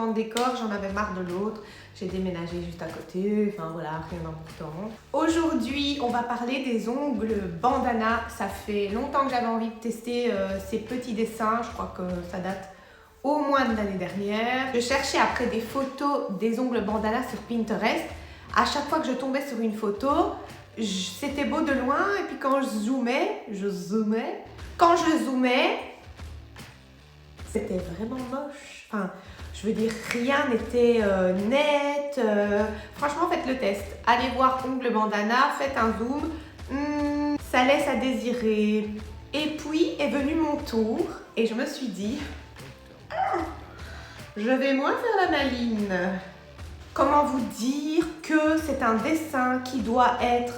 tant que décor, j'en avais marre de l'autre. J'ai déménagé juste à côté, enfin voilà, rien d'important. Aujourd'hui, on va parler des ongles bandana. Ça fait longtemps que j'avais envie de tester ces petits dessins. Je crois que ça date au moins de l'année dernière. Je cherchais après des photos des ongles bandana sur Pinterest. À chaque fois que je tombais sur une photo, c'était beau de loin, et puis quand je zoomais, c'était vraiment moche. Enfin, je veux dire, rien n'était net. Franchement, faites le test. Allez voir ongles bandana, faites un zoom. Ça laisse à désirer. Et puis est venu mon tour, et je me suis dit, je vais moins faire la maline. Comment vous dire que c'est un dessin qui doit être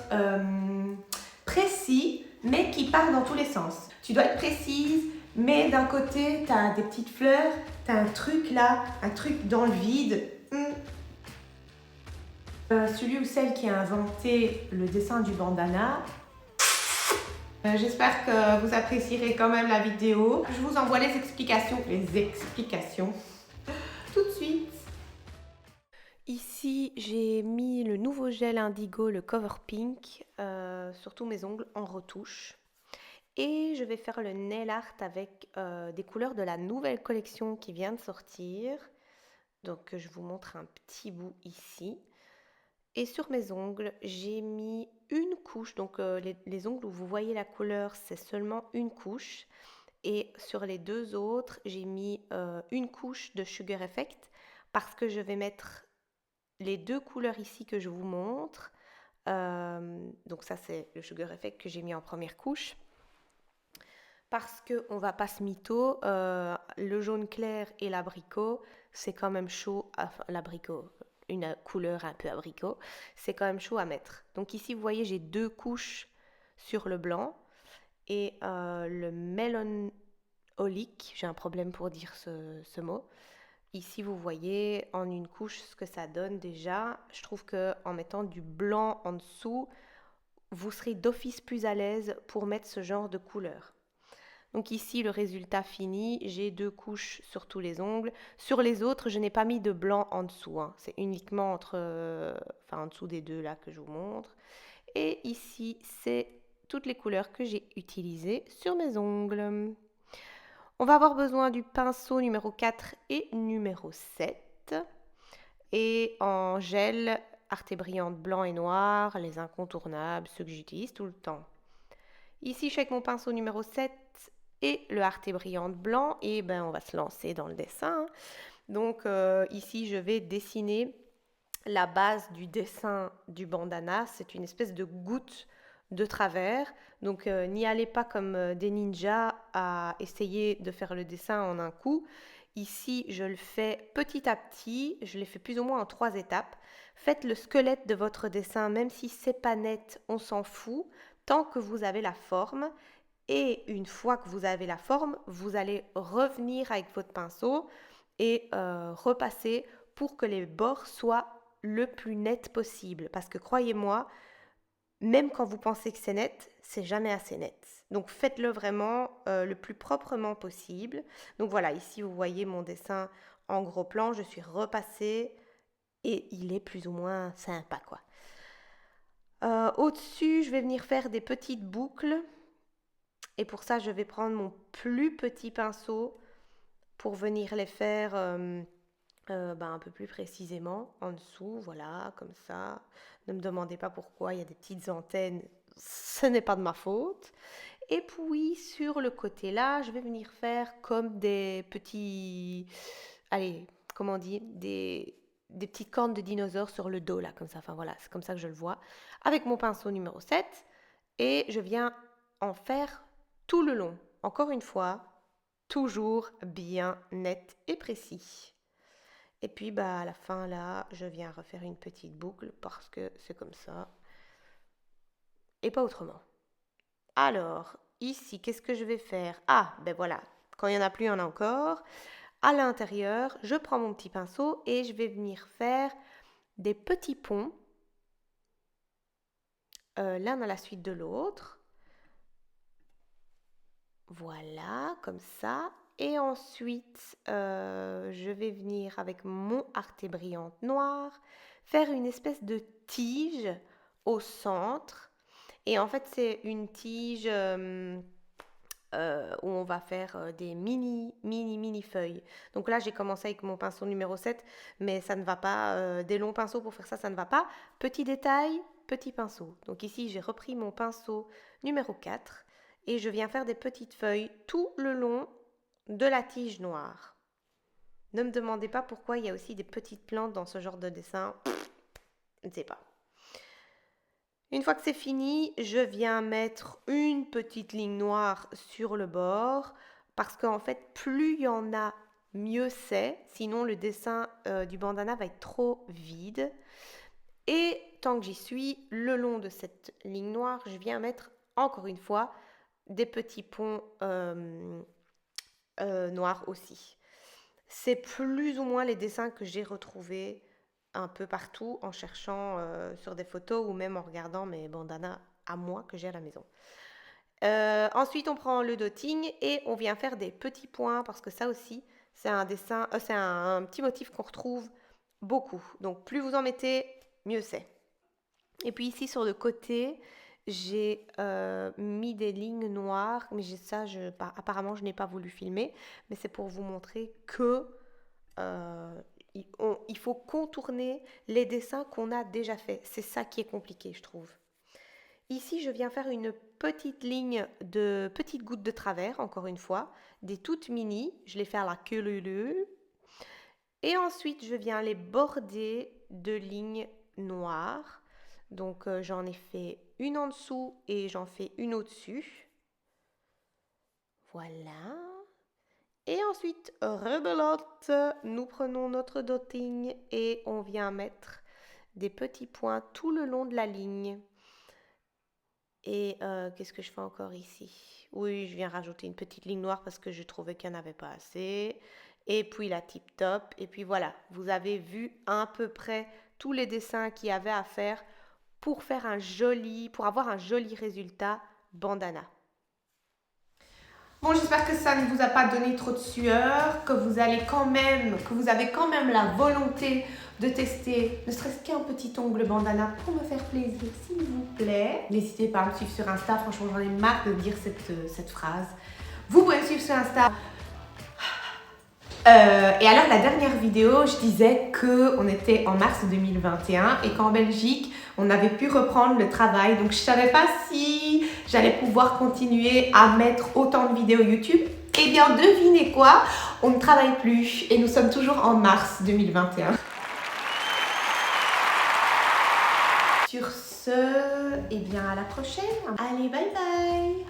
précis, mais qui part dans tous les sens. Tu dois être précise, mais d'un côté, tu as des petites fleurs, tu as un truc là, un truc dans le vide. Celui ou celle qui a inventé le dessin du bandana, j'espère que vous apprécierez quand même la vidéo. Je vous envoie les explications tout de suite. Ici, j'ai mis le nouveau gel indigo, le Cover Pink, sur tous mes ongles en retouche. Et je vais faire le nail art avec des couleurs de la nouvelle collection qui vient de sortir. Donc, je vous montre un petit bout ici. Et sur mes ongles, j'ai mis une couche. Donc, les ongles où vous voyez la couleur, c'est seulement une couche. Et sur les deux autres, j'ai mis une couche de Sugar Effect parce que je vais mettre les deux couleurs ici que je vous montre. Donc ça, c'est le Sugar Effect que j'ai mis en première couche. Parce qu'on ne va pas se mytho, le jaune clair et l'abricot, c'est quand même chaud. Enfin, l'abricot, une couleur un peu abricot, c'est quand même chaud à mettre. Donc ici, vous voyez, j'ai deux couches sur le blanc. Et le mélancolique, j'ai un problème pour dire ce mot. Ici, vous voyez en une couche ce que ça donne déjà. Je trouve qu'en mettant du blanc en dessous, vous serez d'office plus à l'aise pour mettre ce genre de couleur. Donc ici, le résultat fini, j'ai deux couches sur tous les ongles. Sur les autres, je n'ai pas mis de blanc en dessous. C'est uniquement en dessous des deux là que je vous montre. Et ici, c'est toutes les couleurs que j'ai utilisées sur mes ongles. On va avoir besoin du pinceau numéro 4 et numéro 7. Et en gel, Arte Brillante blanc et noir, les incontournables, ceux que j'utilise tout le temps. Ici, je suis avec mon pinceau numéro 7 et le Arte Brillante blanc. Et ben, on va se lancer dans le dessin. Donc ici, je vais dessiner la base du dessin du bandana. C'est une espèce de goutte de travers. Donc n'y allez pas comme des ninjas à essayer de faire le dessin en un coup. Ici, je le fais petit à petit. Je l'ai fait plus ou moins en 3 étapes. Faites le squelette de votre dessin, même si c'est pas net, on s'en fout, tant que vous avez la forme. Et une fois que vous avez la forme, vous allez revenir avec votre pinceau et repasser pour que les bords soient le plus net possible. Parce que croyez-moi, même quand vous pensez que c'est net, c'est jamais assez net. Donc faites-le vraiment le plus proprement possible. Donc voilà, ici vous voyez mon dessin en gros plan. Je suis repassée et il est plus ou moins sympa, quoi. Au-dessus, je vais venir faire des petites boucles. Et pour ça, je vais prendre mon plus petit pinceau pour venir les faire un peu plus précisément en dessous, voilà, comme ça. Ne me demandez pas pourquoi, il y a des petites antennes, ce n'est pas de ma faute. Et puis sur le côté là, je vais venir faire comme des petits, allez, comment on dit, des petites cornes de dinosaures sur le dos là, comme ça. Enfin voilà, c'est comme ça que je le vois. Avec mon pinceau numéro 7, et je viens en faire tout le long. Encore une fois, toujours bien net et précis. Et puis à la fin là, je viens refaire une petite boucle parce que c'est comme ça et pas autrement. Alors, ici, qu'est-ce que je vais faire? Ah, ben voilà, quand il n'y en a plus, il y en a encore. À l'intérieur, je prends mon petit pinceau et je vais venir faire des petits ponts, l'un à la suite de l'autre. Voilà, comme ça. Et ensuite, je vais venir avec mon Arte Brillante noire faire une espèce de tige au centre. Et en fait, c'est une tige où on va faire des mini feuilles. Donc là, j'ai commencé avec mon pinceau numéro 7, mais ça ne va pas. Des longs pinceaux pour faire ça, ça ne va pas. Petit détail, petit pinceau. Donc ici, j'ai repris mon pinceau numéro 4 et je viens faire des petites feuilles tout le long de la tige noire. Ne me demandez pas pourquoi il y a aussi des petites plantes dans ce genre de dessin. Je ne sais pas. Une fois que c'est fini, je viens mettre une petite ligne noire sur le bord parce qu'en fait, plus il y en a, mieux c'est. Sinon, le dessin du bandana va être trop vide. Et tant que j'y suis, le long de cette ligne noire, je viens mettre encore une fois des petits ponts noirs aussi. C'est plus ou moins les dessins que j'ai retrouvés un peu partout en cherchant sur des photos ou même en regardant mes bandanas à moi que j'ai à la maison. Ensuite, on prend le dotting et on vient faire des petits points parce que ça aussi, c'est un dessin, c'est un petit motif qu'on retrouve beaucoup. Donc, plus vous en mettez, mieux c'est. Et puis ici, sur le côté, j'ai mis des lignes noires, mais apparemment, je n'ai pas voulu filmer, mais c'est pour vous montrer que il faut contourner les dessins qu'on a déjà faits. C'est ça qui est compliqué, je trouve. Ici, je viens faire une petite ligne de petites gouttes de travers, encore une fois, des toutes mini. Je les fais à la queue. Et ensuite, je viens les border de lignes noires. Donc, j'en ai fait une en dessous et j'en fais une au-dessus. Voilà. Et ensuite, rebelote, nous prenons notre dotting et on vient mettre des petits points tout le long de la ligne. Et qu'est-ce que je fais encore ici? Oui, je viens rajouter une petite ligne noire parce que je trouvais qu'il n'y en avait pas assez. Et puis la tip top. Et puis voilà, vous avez vu à peu près tous les dessins qu'il y avait à faire pour avoir un joli résultat bandana. Bon, j'espère que ça ne vous a pas donné trop de sueur, que vous avez quand même la volonté de tester ne serait-ce qu'un petit ongle bandana pour me faire plaisir, s'il vous plaît. N'hésitez pas à me suivre sur Insta, franchement j'en ai marre de dire cette phrase. Vous pouvez me suivre sur Insta. Et alors la dernière vidéo, je disais qu'on était en mars 2021 et qu'en Belgique, on avait pu reprendre le travail. Donc je ne savais pas si j'allais pouvoir continuer à mettre autant de vidéos YouTube. Eh bien devinez quoi, on ne travaille plus et nous sommes toujours en mars 2021. Sur ce, eh bien à la prochaine. Allez, bye bye.